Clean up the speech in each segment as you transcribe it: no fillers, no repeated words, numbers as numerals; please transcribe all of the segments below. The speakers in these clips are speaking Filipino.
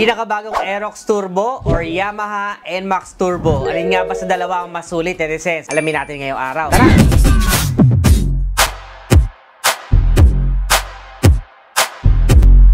Pinakabagong Aerox Turbo or Yamaha NMAX Turbo. Alin nga ba sa dalawa ang mas sulit, netizen? Alamin natin ngayong araw. Tara!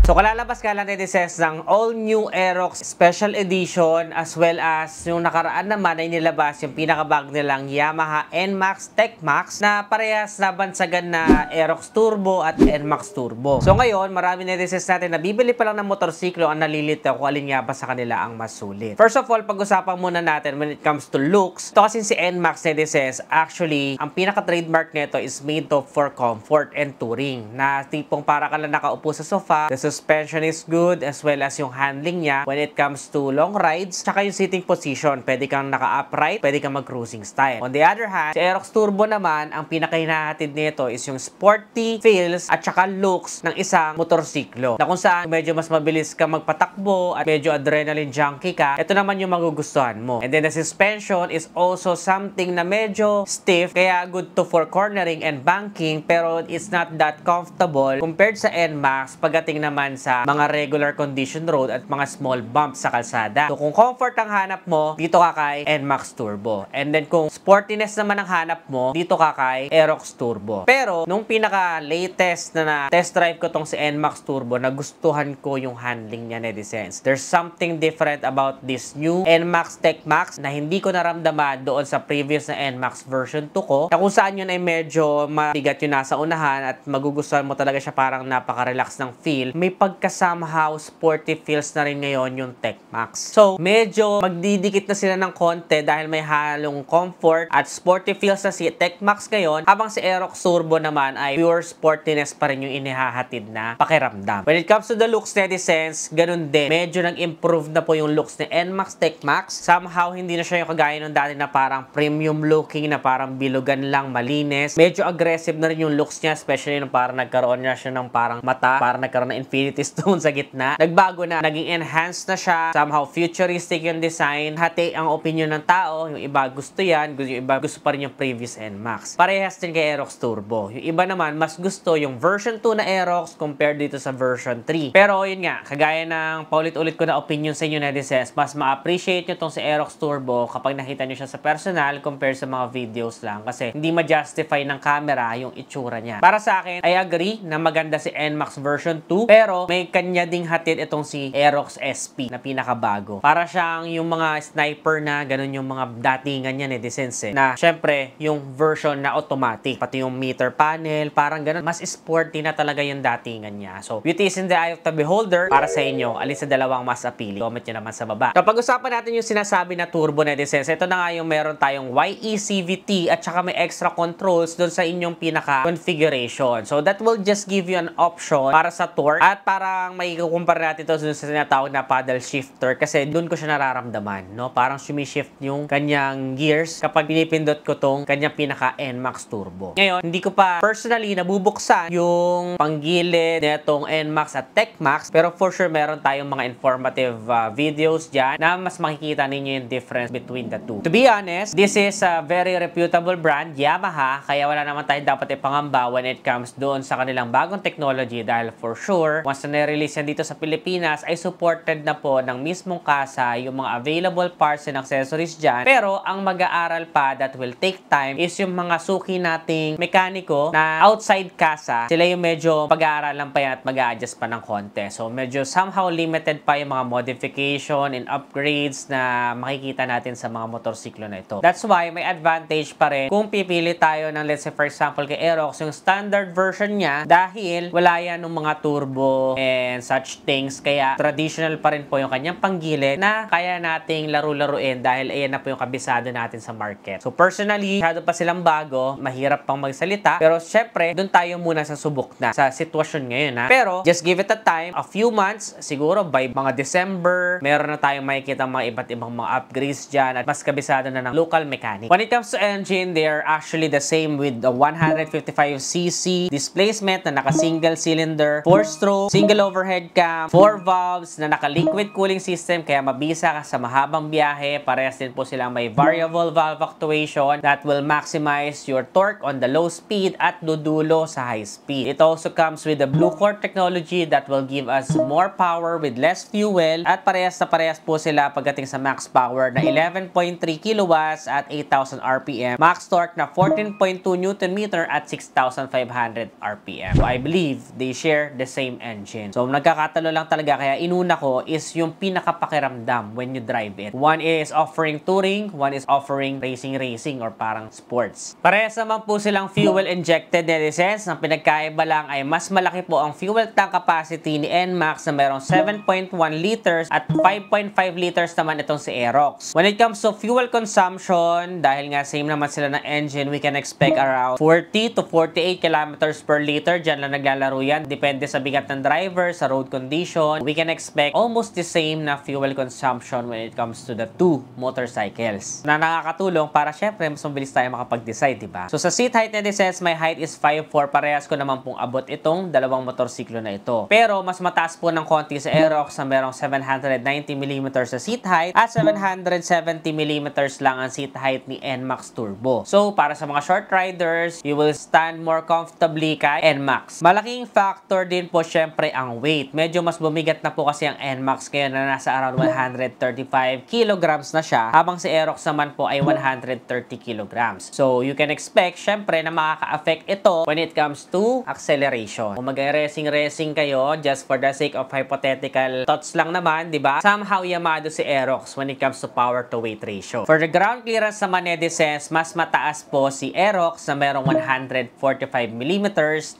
So kalalabas ka lang, netizens, ng all-new Aerox Special Edition as well as yung nakaraan naman ay nilabas yung pinakabag nilang Yamaha NMAX TechMax na parehas na bansagan na Aerox Turbo at NMAX Turbo. So ngayon, marami netizens natin na bibili pa lang ng motorsiklo ang nalilito kung alin nga ba sa kanila ang mas sulit. First of all, pag-usapan muna natin when it comes to looks. Ito kasi si NMAX, netizens, actually, ang pinaka-trademark nito is made for comfort and touring. Na tipong para ka lang nakaupo sa sofa, suspension is good as well as yung handling niya when it comes to long rides, tsaka yung sitting position. Pwede kang naka-upright, pwede kang mag-cruising style. On the other hand, si Aerox Turbo naman, ang pinaka-hinahatid nito is yung sporty feels at tsaka looks ng isang motorsiklo. Na kung saan medyo mas mabilis ka magpatakbo at medyo adrenaline junkie ka, ito naman yung magugustuhan mo. And then the suspension is also something na medyo stiff, kaya good to for cornering and banking, pero it's not that comfortable compared sa NMAX pagdating naman sa mga regular condition road at mga small bumps sa kalsada. So kung comfort ang hanap mo, dito ka kay NMAX Turbo. And then kung sportiness naman ang hanap mo, dito ka kay Aerox Turbo. Pero nung pinaka-latest na test drive ko tong si NMAX Turbo, nagustuhan ko yung handling niya, netizens. There's something different about this new NMAX TechMax na hindi ko naramdaman doon sa previous na NMAX version 2 ko, na kung saan yun ay medyo mabigat yung nasa unahan at magugustuhan mo talaga siya, parang napaka-relax ng feel. May pagka-somehow sporty feels na rin ngayon yung TechMax. So, medyo magdidikit na sila ng konti dahil may halong comfort at sporty feels na si TechMax ngayon, habang si Aerox Turbo naman ay pure sportiness pa rin yung inihahatid na pakiramdam. When it comes to the looks, netizens, ganun din. Medyo nag-improve na po yung looks ni NMAX TechMax. Somehow, hindi na siya yung kagaya nung dati na parang premium looking, na parang bilugan lang, malinis. Medyo aggressive na rin yung looks niya, especially nung parang nagkaroon niya siya ng parang mata, parang nagkaroon ng Infinity Stone sa gitna. Nagbago na, naging enhanced na siya. Somehow futuristic yung design. Hati ang opinion ng tao. Yung iba gusto yan, yung iba gusto pa rin yung previous NMAX. Parehas din kay Aerox Turbo. Yung iba naman mas gusto yung version 2 na Aerox compared dito sa version 3. Pero yun nga, kagaya ng paulit-ulit ko na opinion sa inyo, netizens, mas ma-appreciate nyo tong si Aerox Turbo kapag nakita nyo siya sa personal compared sa mga videos lang, kasi hindi ma-justify ng camera yung itsura niya. Para sa akin, I agree na maganda si NMAX version 2, pero may kanya ding hatid itong si Aerox SP na pinakabago. Para siyang yung mga sniper na ganun yung mga datingan niya, netizens, na syempre yung version na automatic, pati yung meter panel, parang ganun, mas sporty na talaga yung datingan niya. So, beauty is in the eye of the beholder. Para sa inyo, alin sa dalawang mas appealing? Comment nyo naman sa baba. Kapag usapan natin yung sinasabi na turbo, netizens, ito na nga yung meron tayong YE-CVT at saka may extra controls doon sa inyong pinaka-configuration. So, that will just give you an option para sa torque, at parang may kukumpara natin ito sa sinatawag na paddle shifter, kasi doon ko siya nararamdaman, no? Parang sumishift yung kanyang gears kapag pinipindot ko tong kanyang pinaka NMAX Turbo. Ngayon, hindi ko pa personally nabubuksan yung panggilid netong NMAX at TechMax, pero for sure meron tayong mga informative videos dyan na mas makikita ninyo yung difference between the two. To be honest, this is a very reputable brand, Yamaha, kaya wala naman tayo dapat ipangamba when it comes doon sa kanilang bagong technology, dahil for sure, once na release yan dito sa Pilipinas, ay supported na po ng mismong kasa yung mga available parts and accessories dyan. Pero ang mag-aaral pa that will take time is yung mga suki nating mekaniko na outside kasa. Sila yung medyo pag-aaralan pa yan at mag-a-adjust pa ng konti. So medyo somehow limited pa yung mga modification and upgrades na makikita natin sa mga motorsiklo na ito. That's why may advantage pa rin kung pipili tayo ng, let's say for example kay Aerox, yung standard version niya, dahil wala yan ng mga turbo and such things, kaya traditional pa rin po yung kanyang panggilid na kaya nating laro-laruin dahil ayan na po yung kabisado natin sa market. So personally, masyado pa silang bago, mahirap pang magsalita, pero syempre, doon tayo muna sa subok na sa sitwasyon ngayon, ha. Pero just give it a time, a few months, siguro by mga December, meron na tayong makikita mga iba't ibang mga upgrades dyan at mas kabisado na ng local mechanic. When it comes to engine, they are actually the same with the 155cc displacement na naka-single cylinder, 4-stroke, turbo, single overhead cam, 4 valves na naka-liquid cooling system kaya mabisa ka sa mahabang biyahe. Parehas din po silang may variable valve actuation that will maximize your torque on the low speed at dudulo sa high speed. It also comes with the Blue Core technology that will give us more power with less fuel at parehas na parehas po sila pagdating sa max power na 11.3 kilowatts at 8,000 RPM, max torque na 14.2 Newton meter at 6,500 RPM. So I believe they share the same engine. So nagkakatalo lang talaga kaya inuna ko is yung pinakapakiramdam when you drive it. One is offering touring, one is offering racing or parang sports. Parehas naman po silang fuel injected netizens. Ang pinagkaiba lang ay mas malaki po ang fuel tank capacity ni NMAX na merong 7.1 liters at 5.5 liters naman itong si Aerox. When it comes to fuel consumption, dahil nga same naman sila ng engine, we can expect around 40 to 48 kilometers per liter. Diyan lang naglalaro yan. Depende sa bigat ng driver, sa road condition. We can expect almost the same na fuel consumption when it comes to the two motorcycles. Na nakakatulong para syempre mas mabilis tayo makapag-decide, diba? So sa seat height na says my height is 5'4". Parehas ko naman pong abot itong dalawang motorsiklo na ito. Pero mas mataas po ng konti sa Aerox na merong 790mm sa seat height at 770mm lang ang seat height ni NMAX Turbo. So para sa mga short riders, you will stand more comfortably kay NMAX. Malaking factor din po syempre ang weight. Medyo mas bumigat na po kasi ang NMAX ngayon na nasa around 135 kilograms na siya, habang si Aerox naman po ay 130 kilograms. So you can expect syempre na makaka-affect ito when it comes to acceleration. Kung mag-racing kayo, just for the sake of hypothetical thoughts lang naman, di ba? Somehow yamado si Aerox when it comes to power to weight ratio. For the ground clearance naman netizens, mas mataas po si Aerox na merong 145mm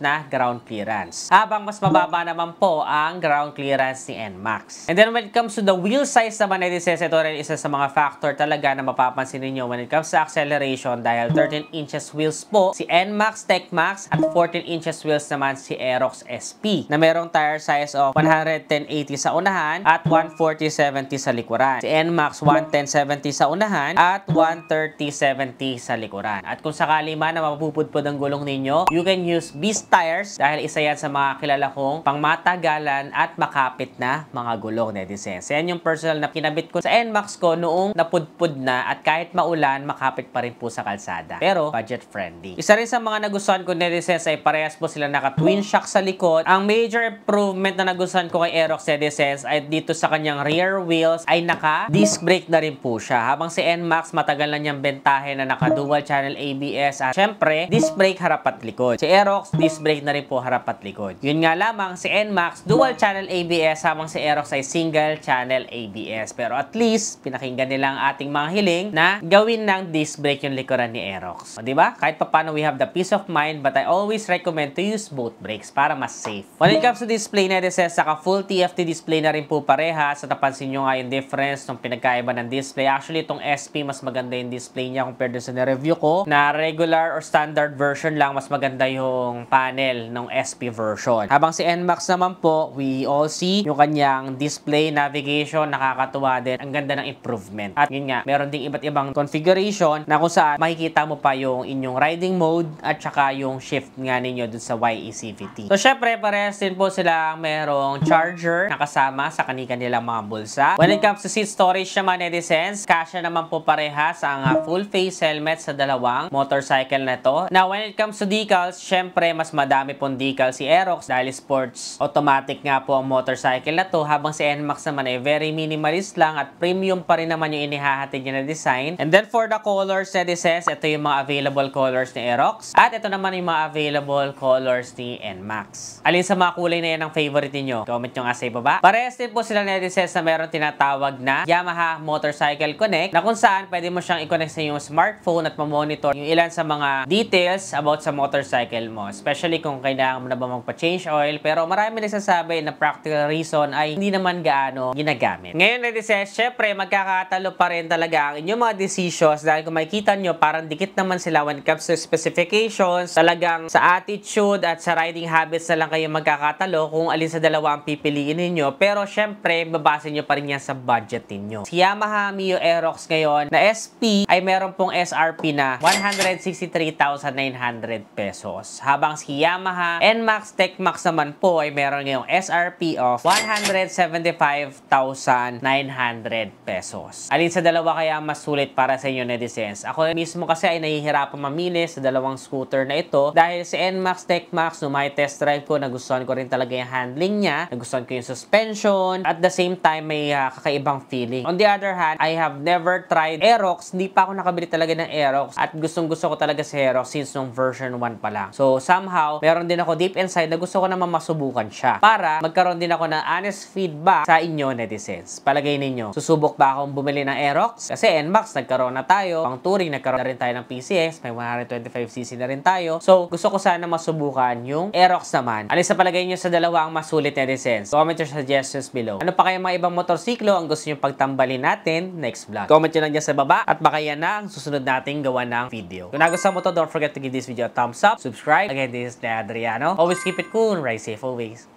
na ground clearance. Habang mas mababa naman po ang ground clearance ni NMAX. And then when it comes to the wheel size naman netizens, ito rin isa sa mga factor talaga na mapapansin niyo when it comes to acceleration dahil 13 inches wheels po si NMAX TechMax at 14 inches wheels naman si Aerox SP na merong tire size of 110/80 sa unahan at 140/70 sa likuran. Si NMAX 110/70 sa unahan at 130/70 sa likuran. At kung sakali man na mapupudpod ang gulong ninyo, you can use Beast tires dahil isa yan sa mga kilala kong pangmatagalan at makapit na mga gulong netizens. Yan yung personal na kinabit ko sa NMAX ko noong napudpud na at kahit maulan, makapit pa rin po sa kalsada. Pero budget friendly. Isa rin sa mga nagustuhan ko netizens ay parehas po sila naka twin shock sa likod. Ang major improvement na nagustuhan ko kay Aerox netizens ay dito sa kanyang rear wheels ay naka disc brake na rin po siya. Habang si NMAX matagal na niyang bentahe na naka dual channel ABS at syempre disc brake harap at likod. Si Aerox disc brake na rin po harap at likod. Yun nga lamang si NMAX dual channel ABS habang si Aerox ay single channel ABS. Pero at least pinakinggan nila ang ating mga hiling na gawin ng disc brake yung likuran ni Aerox. O diba? Kahit paano we have the peace of mind but I always recommend to use both brakes para mas safe. When it comes to display netizens, saka full TFT display na rin po parehas. So napansin nyo nga yung difference ng pinagkaiba ng display. Actually itong SP mas maganda yung display niya compared sa na-review ko na regular or standard version lang, mas maganda yung panel ng SP version. Habang si NMAX naman po, we all see yung kanyang display navigation, nakakatuwa din. Ang ganda ng improvement. At yun nga, meron ding iba't ibang configuration na kung saan makikita mo pa yung inyong riding mode at saka yung shift nga ninyo dun sa YECVT. So syempre, parehas din po sila merong charger na kasama sa kanilang mga bulsa. When it comes to seat storage naman netizens, kasya naman po parehas ang full face helmet sa dalawang motorcycle na to. Now, when it comes to decals, syempre, mas madami pong decal si Aerox dahil sports automatic nga po ang motorcycle na to, habang si NMAX naman ay very minimalist lang at premium pa rin naman yung inihahatid niya na design. And then for the colors netizens, ito yung mga available colors ni Aerox at ito naman yung mga available colors ni NMAX. Alin sa mga kulay na yan ang favorite niyo? Comment nyo nga sa ibaba. Parehas din po sila netizens na meron tinatawag na Yamaha Motorcycle Connect na kung saan pwede mo siyang i-connect sa iyong smartphone at mamonitor yung ilan sa mga details about sa motorcycle mo. Especially kung kailangan mo na ba magpa-change oil. Pero marami nagsasabi na practical reason ay hindi naman gaano ginagamit. Ngayon netizens, syempre magkakatalo pa rin talaga ang inyong mga decisions dahil kung makikita nyo parang dikit naman sila when it comes to specifications. Talagang sa attitude at sa riding habits na lang kayo magkakatalo kung alin sa dalawa ang pipiliin ninyo. Pero syempre, babase nyo pa rin yan sa budget ninyo. Si Yamaha Mio Aerox ngayon na SP ay meron pong SRP na 163,900 pesos. Habang si Yamaha NMAX TechMax naman po ito ay meron ngayong SRP of 175,900 pesos. Alin sa dalawa kaya mas sulit para sa inyo, netizens? Ako mismo kasi ay nahihirapan mamili sa dalawang scooter na ito dahil si NMAX TechMax, nung may test drive ko, nagustuhan ko rin talaga yung handling niya, nagustuhan ko yung suspension, at the same time may kakaibang feeling. On the other hand, I have never tried Aerox. Hindi pa ako nakabili talaga ng Aerox at gustong-gusto ko talaga si Aerox since nung version 1 pa lang. So somehow, meron din ako deep inside na gusto ko naman masubukan siya para magkaroon din ako ng honest feedback sa inyo, netizens. Palagay ninyo, susubok ba akong bumili ng Aerox? Kasi NMAX, nagkaroon na tayo. Pang touring, nagkaroon na rin tayo ng PCX. May 125cc na rin tayo. So, gusto ko sana masubukan yung Aerox naman. Alin sa palagay nyo sa dalawa ang mas sulit, netizens? Comment your suggestions below. Ano pa kaya mga ibang motorsiklo ang gusto nyo pagtambalin natin next vlog? Comment nyo lang dyan sa baba at baka yan na ang susunod nating gawa ng video. Kung nagustuhan mo to, don't forget to give this video a thumbs up, subscribe. Again, this is Adriano. Always keep it cool and ride safe always.